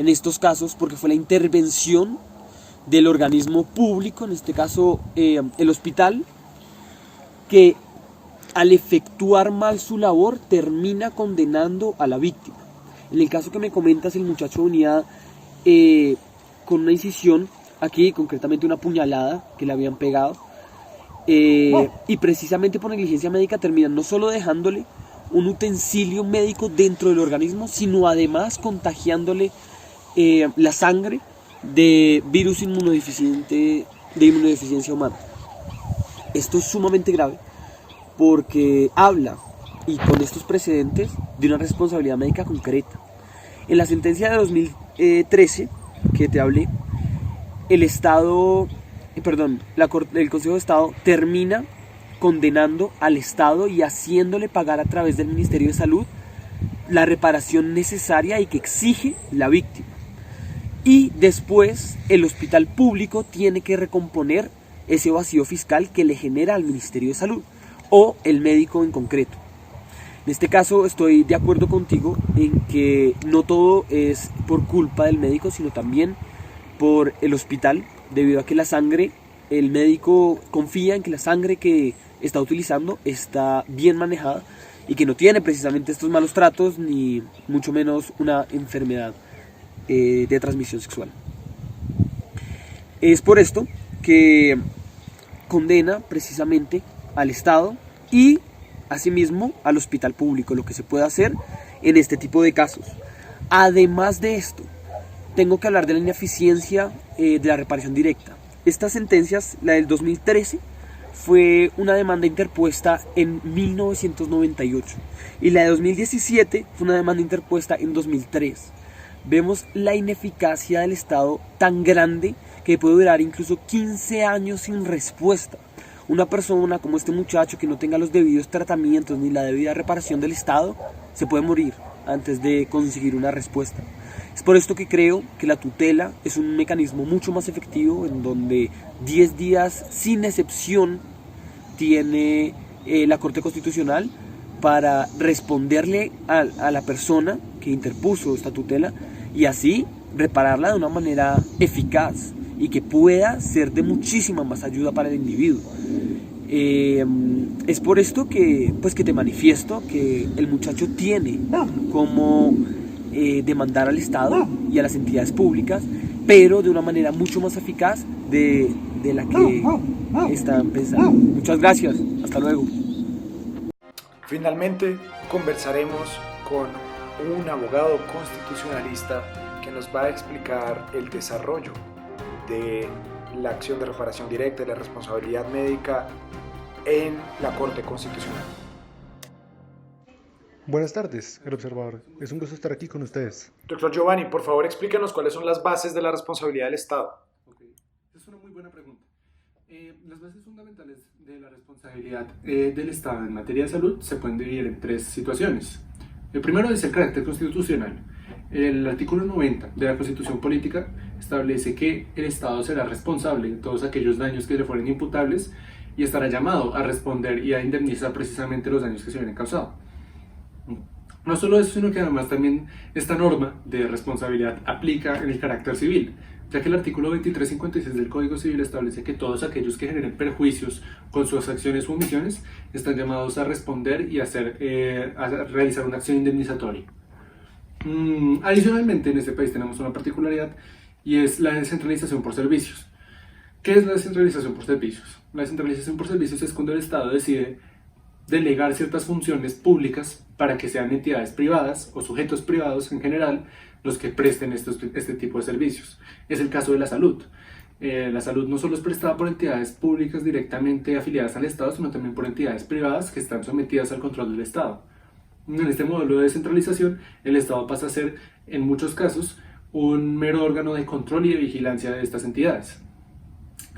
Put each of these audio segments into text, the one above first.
en estos casos porque fue la intervención del organismo público, en este caso el hospital, que al efectuar mal su labor termina condenando a la víctima. En el caso que me comentas, el muchacho venía con una incisión aquí, concretamente una puñalada que le habían pegado, y precisamente por negligencia médica terminan no solo dejándole un utensilio médico dentro del organismo, sino además contagiándole la sangre de virus inmunodeficiente, de inmunodeficiencia humana. Esto es sumamente grave porque habla, y con estos precedentes, de una responsabilidad médica concreta. En la sentencia de 2013 que te hablé, el Consejo de Estado termina condenando al Estado y haciéndole pagar a través del Ministerio de Salud la reparación necesaria y que exige la víctima. Y después el hospital público tiene que recomponer ese vacío fiscal que le genera al Ministerio de Salud o el médico en concreto. En este caso estoy de acuerdo contigo en que no todo es por culpa del médico, sino también por el hospital, debido a que la sangre, el médico confía en que la sangre que está utilizando está bien manejada y que no tiene precisamente estos malos tratos ni mucho menos una enfermedad de transmisión sexual. Es por esto que condena precisamente al Estado y asimismo al hospital público, lo que se puede hacer en este tipo de casos. Además de esto, tengo que hablar de la ineficiencia de la reparación directa. Estas sentencias, la del 2013, fue una demanda interpuesta en 1998 y la de 2017 fue una demanda interpuesta en 2003. Vemos la ineficacia del Estado tan grande que puede durar incluso 15 años sin respuesta. Una persona como este muchacho que no tenga los debidos tratamientos ni la debida reparación del Estado se puede morir antes de conseguir una respuesta. Es por esto que creo que la tutela es un mecanismo mucho más efectivo, en donde 10 días sin excepción tiene la Corte Constitucional para responderle a la persona que interpuso esta tutela y así repararla de una manera eficaz y que pueda ser de muchísima más ayuda para el individuo. Es por esto que te manifiesto que el muchacho tiene como demandar al Estado y a las entidades públicas, pero de una manera mucho más eficaz de la que están pensando. Muchas gracias, hasta luego. Finalmente conversaremos con un abogado constitucionalista que nos va a explicar el desarrollo de la acción de reparación directa y la responsabilidad médica en la Corte Constitucional. Buenas tardes, el observador. Es un gusto estar aquí con ustedes. Doctor Giovanni, por favor explíquenos cuáles son las bases de la responsabilidad del Estado. Okay. Es una muy buena pregunta. Las bases fundamentales de la responsabilidad del Estado en materia de salud se pueden dividir en 3 situaciones. El primero es el carácter constitucional. El artículo 90 de la Constitución Política establece que el Estado será responsable de todos aquellos daños que le fueren imputables y estará llamado a responder y a indemnizar precisamente los daños que se hubieran causado. No solo eso, sino que además también esta norma de responsabilidad aplica en el carácter civil, ya que el artículo 2356 del Código Civil establece que todos aquellos que generen perjuicios con sus acciones u omisiones están llamados a responder y a realizar una acción indemnizatoria. Adicionalmente, en este país tenemos una particularidad y es la descentralización por servicios. ¿Qué es la descentralización por servicios? La descentralización por servicios es cuando el Estado decide delegar ciertas funciones públicas para que sean entidades privadas o sujetos privados en general los que presten este tipo de servicios. Es el caso de la salud. La salud no solo es prestada por entidades públicas directamente afiliadas al Estado, sino también por entidades privadas que están sometidas al control del Estado. En este modelo de descentralización, el Estado pasa a ser, en muchos casos, un mero órgano de control y de vigilancia de estas entidades.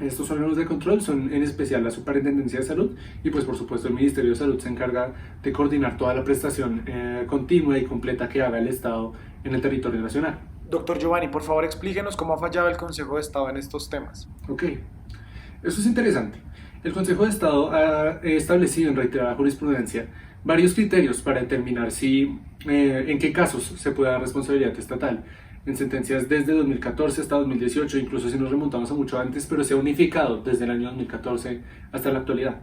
Estos órganos de control son en especial la Superintendencia de Salud y pues por supuesto el Ministerio de Salud se encarga de coordinar toda la prestación continua y completa que haga el Estado en el territorio nacional. Doctor Giovanni, por favor explíquenos cómo ha fallado el Consejo de Estado en estos temas. Ok, eso es interesante. El Consejo de Estado ha establecido en reiterada jurisprudencia varios criterios para determinar en qué casos se puede dar responsabilidad estatal. en sentencias desde 2014 hasta 2018, incluso si nos remontamos a mucho antes, pero se ha unificado desde el año 2014 hasta la actualidad.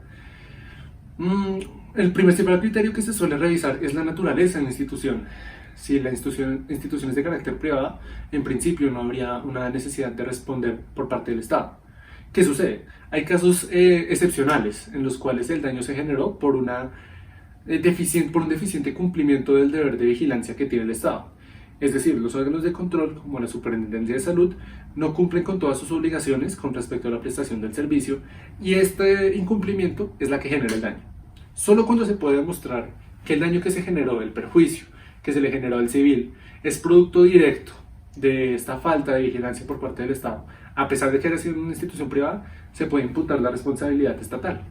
El principal criterio que se suele revisar es la naturaleza de la institución. Si la institución es de carácter privado, en principio no habría una necesidad de responder por parte del Estado. ¿Qué sucede? Hay casos excepcionales en los cuales el daño se generó por un deficiente cumplimiento del deber de vigilancia que tiene el Estado. Es decir, los órganos de control, como la Superintendencia de Salud, no cumplen con todas sus obligaciones con respecto a la prestación del servicio, y este incumplimiento es la que genera el daño. Solo cuando se puede demostrar que el daño que se generó, el perjuicio que se le generó al civil, es producto directo de esta falta de vigilancia por parte del Estado, a pesar de que haya sido una institución privada, se puede imputar la responsabilidad estatal.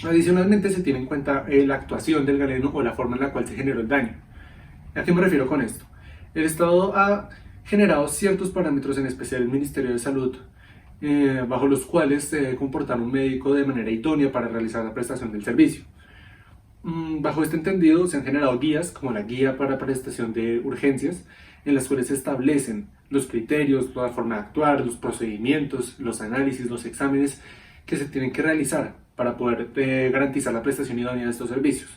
Adicionalmente, se tiene en cuenta la actuación del galeno o la forma en la cual se generó el daño. ¿A qué me refiero con esto? El Estado ha generado ciertos parámetros, en especial el Ministerio de Salud, bajo los cuales se debe comportar un médico de manera idónea para realizar la prestación del servicio. Bajo este entendido, se han generado guías, como la Guía para Prestación de Urgencias, en las cuales se establecen los criterios, la forma de actuar, los procedimientos, los análisis, los exámenes que se tienen que realizar para poder garantizar la prestación idónea de estos servicios.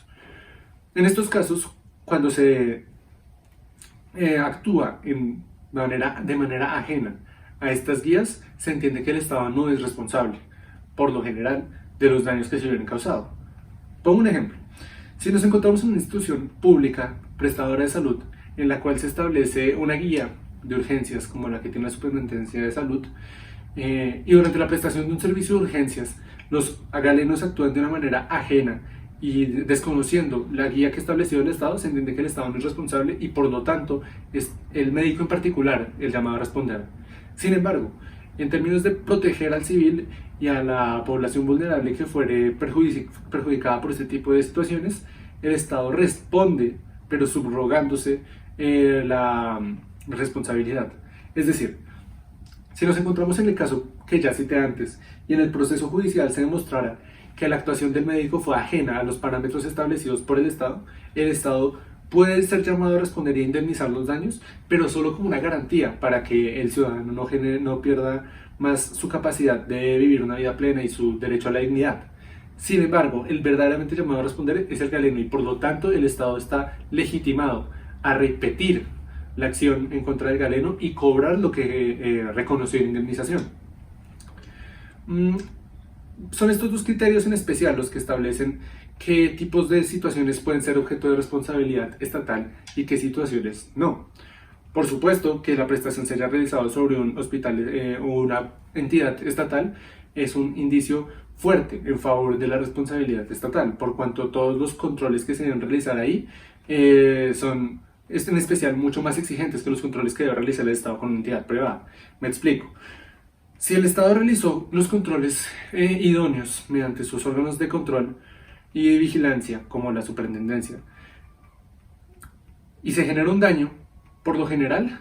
En estos casos, cuando se actúa de manera ajena a estas guías, se entiende que el Estado no es responsable, por lo general, de los daños que se hubieran causado. Pongo un ejemplo. Si nos encontramos en una institución pública, prestadora de salud, en la cual se establece una guía de urgencias como la que tiene la Superintendencia de Salud, y durante la prestación de un servicio de urgencias, los galenos actúan de una manera ajena y desconociendo la guía que estableció el Estado, se entiende que el Estado no es responsable y por lo tanto es el médico en particular el llamado a responder. Sin embargo, en términos de proteger al civil y a la población vulnerable que fuere perjudicada por este tipo de situaciones, el Estado responde, pero subrogándose la responsabilidad. Es decir, si nos encontramos en el caso que ya cité antes y en el proceso judicial se demostrara que la actuación del médico fue ajena a los parámetros establecidos por el Estado puede ser llamado a responder e indemnizar los daños, pero solo como una garantía para que el ciudadano no pierda más su capacidad de vivir una vida plena y su derecho a la dignidad. Sin embargo, el verdaderamente llamado a responder es el galeno y por lo tanto el Estado está legitimado a repetir la acción en contra del galeno y cobrar lo que reconoció en indemnización. Son estos dos criterios en especial los que establecen qué tipos de situaciones pueden ser objeto de responsabilidad estatal y qué situaciones no. Por supuesto que la prestación se haya realizado sobre un hospital o una entidad estatal es un indicio fuerte en favor de la responsabilidad estatal, por cuanto todos los controles que se deben realizar ahí son en especial mucho más exigentes que los controles que debe realizar el Estado con una entidad privada. Me explico. Si el Estado realizó los controles idóneos mediante sus órganos de control y de vigilancia, como la Superintendencia, y se genera un daño, por lo general,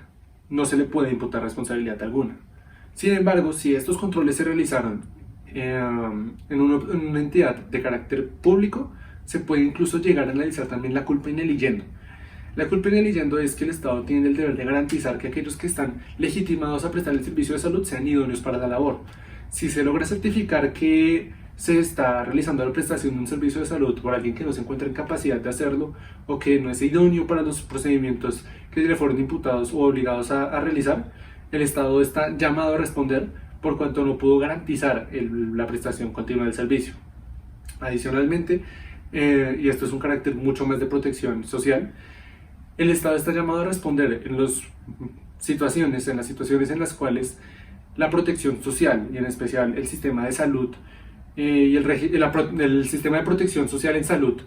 no se le puede imputar responsabilidad alguna. Sin embargo, si estos controles se realizaron en una entidad de carácter público, se puede incluso llegar a analizar también la culpa in eliyendo. La culpa in eliyendo es que el Estado tiene el deber de garantizar que aquellos que están legitimados a prestar el servicio de salud sean idóneos para la labor. Si se logra certificar que se está realizando la prestación de un servicio de salud por alguien que no se encuentra en capacidad de hacerlo o que no es idóneo para los procedimientos que le fueron imputados o obligados a realizar, el Estado está llamado a responder por cuanto no pudo garantizar la prestación continua del servicio. Adicionalmente, y esto es un carácter mucho más de protección social, el Estado está llamado a responder en las situaciones en las cuales la protección social y en especial el sistema de salud y el sistema de protección social en salud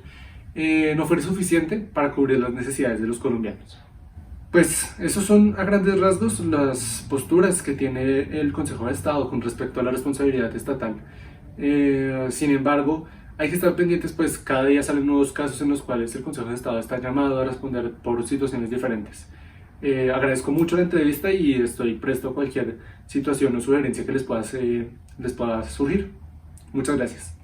no fuera suficiente para cubrir las necesidades de los colombianos. Pues esos son a grandes rasgos las posturas que tiene el Consejo de Estado con respecto a la responsabilidad estatal. Sin embargo, hay que estar pendientes, pues cada día salen nuevos casos en los cuales el Consejo de Estado está llamado a responder por situaciones diferentes. Agradezco mucho la entrevista y estoy presto a cualquier situación o sugerencia que les pueda surgir. Muchas gracias.